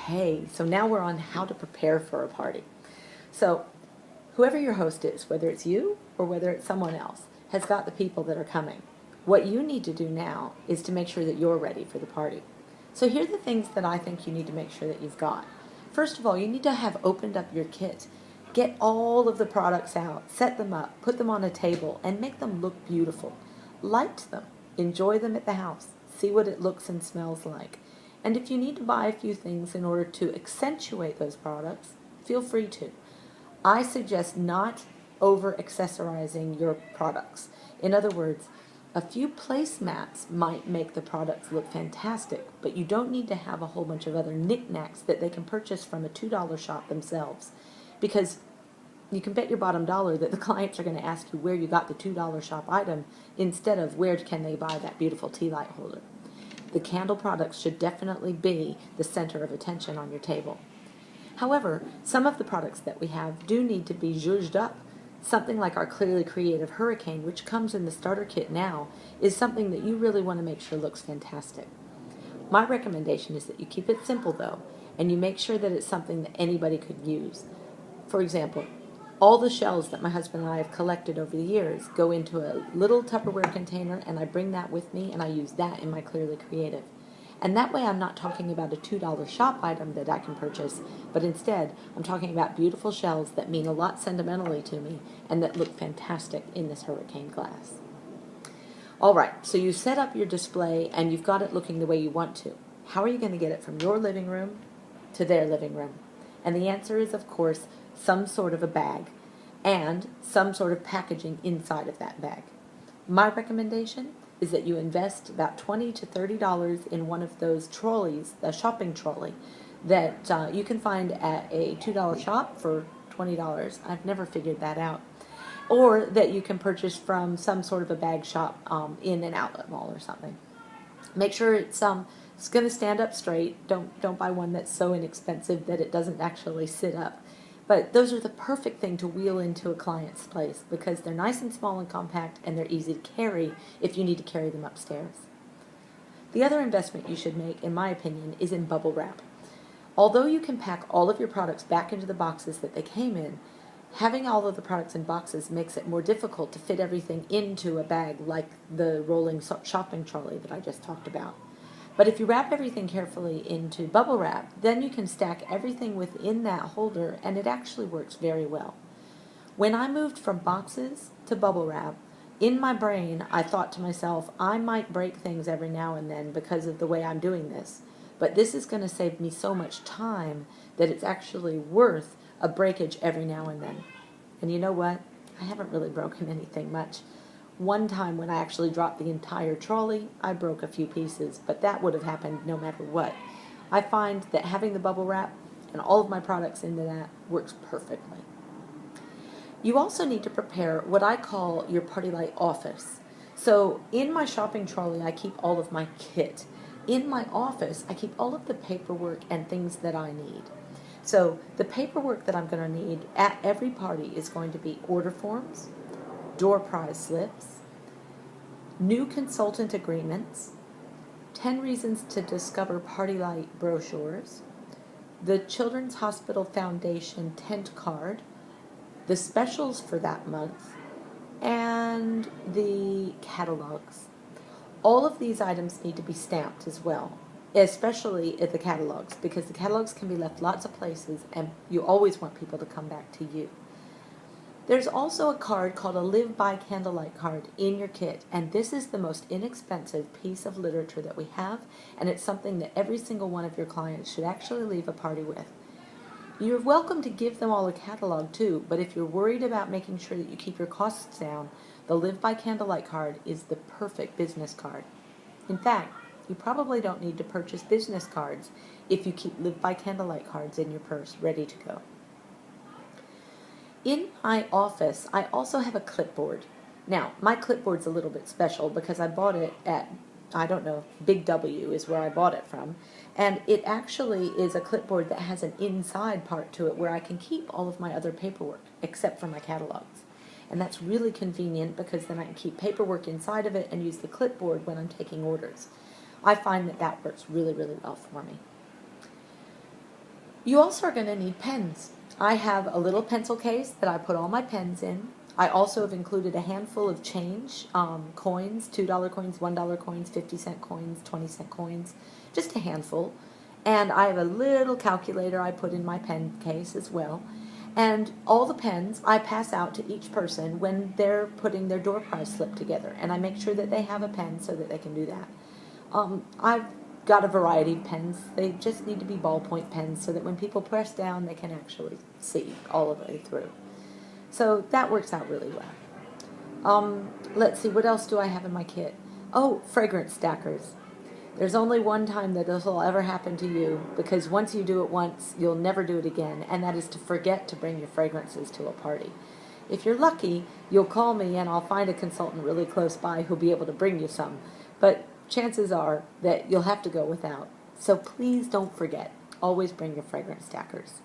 Okay, so now we're on how to prepare for a party. So whoever your host is, whether it's you or whether it's someone else, has got the people that are coming. What you need to do now is to make sure that you're ready for the party. So here are the things that I think you need to make sure that you've got. First of all, you need to have opened up your kit. Get all of the products out, set them up, put them on a table, and make them look beautiful. Light them. Enjoy them at the house. See what it looks and smells like. And if you need to buy a few things in order to accentuate those products, feel free to. I suggest not over-accessorizing your products. In other words, a few placemats might make the products look fantastic, but you don't need to have a whole bunch of other knickknacks that they can purchase from a $2 shop themselves. Because you can bet your bottom dollar that the clients are going to ask you where you got the $2 shop item instead of where can they buy that beautiful tea light holder. The candle products should definitely be the center of attention on your table. However, some of the products that we have do need to be zhuzhed up. Something like our Clearly Creative Hurricane, which comes in the starter kit now, is something that you really want to make sure looks fantastic. My recommendation is that you keep it simple though, and you make sure that it's something that anybody could use. For example, all the shells that my husband and I have collected over the years go into a little Tupperware container, and I bring that with me and I use that in my Clearly Creative. And that way I'm not talking about a $2 shop item that I can purchase, but instead I'm talking about beautiful shells that mean a lot sentimentally to me and that look fantastic in this hurricane glass. Alright, so you set up your display and you've got it looking the way you want to. How are you going to get it from your living room to their living room? And the answer is, of course, some sort of a bag and some sort of packaging inside of that bag. My recommendation is that you invest about $20 to $30 in one of those trolleys, the shopping trolley, that you can find at a $2 shop for $20. I've never figured that out. Or that you can purchase from some sort of a bag shop in an outlet mall or something. Make sure it's going to stand up straight. Don't buy one that's so inexpensive that it doesn't actually sit up. But those are the perfect thing to wheel into a client's place because they're nice and small and compact and they're easy to carry if you need to carry them upstairs. The other investment you should make, in my opinion, is in bubble wrap. Although you can pack all of your products back into the boxes that they came in, having all of the products in boxes makes it more difficult to fit everything into a bag like the rolling shopping trolley that I just talked about. But if you wrap everything carefully into bubble wrap, then you can stack everything within that holder, and it actually works very well. When I moved from boxes to bubble wrap, in my brain I thought to myself, I might break things every now and then because of the way I'm doing this, but this is going to save me so much time that it's actually worth a breakage every now and then. And you know what? I haven't really broken anything much. One time when I actually dropped the entire trolley, I broke a few pieces, but that would have happened no matter what. I find that having the bubble wrap and all of my products into that works perfectly. You also need to prepare what I call your PartyLite Office. So in my shopping trolley, I keep all of my kit. In my office, I keep all of the paperwork and things that I need. So the paperwork that I'm going to need at every party is going to be order forms, door prize slips, new consultant agreements, 10 reasons to discover PartyLite brochures, the Children's Hospital Foundation tent card, the specials for that month, and the catalogs. All of these items need to be stamped as well, especially at the catalogs, because the catalogs can be left lots of places and you always want people to come back to you. There's also a card called a Live by Candlelight card in your kit, and this is the most inexpensive piece of literature that we have, and it's something that every single one of your clients should actually leave a party with. You're welcome to give them all a catalog too, but if you're worried about making sure that you keep your costs down, the Live by Candlelight card is the perfect business card. In fact, you probably don't need to purchase business cards if you keep Live by Candlelight cards in your purse ready to go. In my office, I also have a clipboard. Now, my clipboard's a little bit special because I bought it at, Big W is where I bought it from. And it actually is a clipboard that has an inside part to it where I can keep all of my other paperwork, except for my catalogs. And that's really convenient because then I can keep paperwork inside of it and use the clipboard when I'm taking orders. I find that that works really, really well for me. You also are going to need pens. I have a little pencil case that I put all my pens in. I also have included a handful of change, coins, $2 coins, $1 coins, 50-cent coins, 20-cent coins, just a handful. And I have a little calculator I put in my pen case as well. And all the pens I pass out to each person when they're putting their door prize slip together. And I make sure that they have a pen so that they can do that. I've got a variety of pens. They just need to be ballpoint pens so that when people press down, they can actually see all of it through. So that works out really well. Let's see, what else do I have in my kit? Oh, fragrance stackers. There's only one time that this will ever happen to you, because once you do it once, you'll never do it again, and that is to forget to bring your fragrances to a party. If you're lucky, you'll call me and I'll find a consultant really close by who'll be able to bring you some. But chances are that you'll have to go without. So please don't forget. Always bring your fragrance stackers.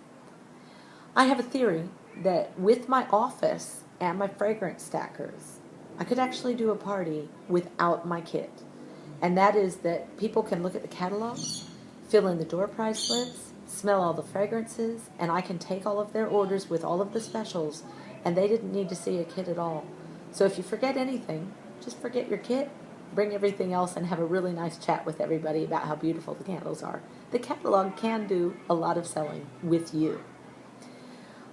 I have a theory that with my office and my fragrance stackers, I could actually do a party without my kit. And that is that people can look at the catalogs, fill in the door prize slips, smell all the fragrances, and I can take all of their orders with all of the specials, and they didn't need to see a kit at all. So if you forget anything, just forget your kit, bring everything else, and have a really nice chat with everybody about how beautiful the candles are. The catalog can do a lot of selling with you.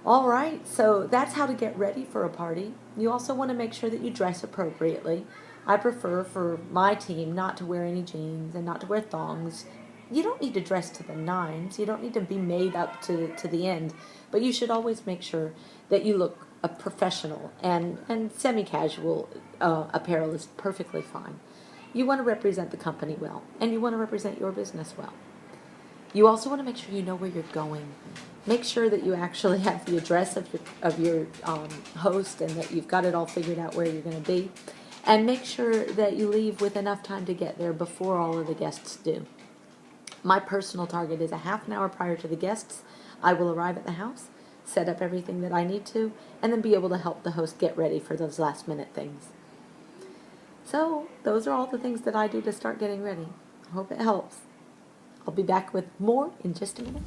All right, so that's how to get ready for a party. You also want to make sure that you dress appropriately. I prefer for my team not to wear any jeans and not to wear thongs. You don't need to dress to the nines. You don't need to be made up to the end. But you should always make sure that you look professional, and semi-casual apparel is perfectly fine. You want to represent the company well, and you want to represent your business well. You also want to make sure you know where you're going. Make sure that you actually have the address of your host, and that you've got it all figured out where you're going to be. And make sure that you leave with enough time to get there before all of the guests do. My personal target is a half an hour prior to the guests. I will arrive at the house, set up everything that I need to, and then be able to help the host get ready for those last minute things. So those are all the things that I do to start getting ready. I hope it helps. I'll be back with more in just a minute.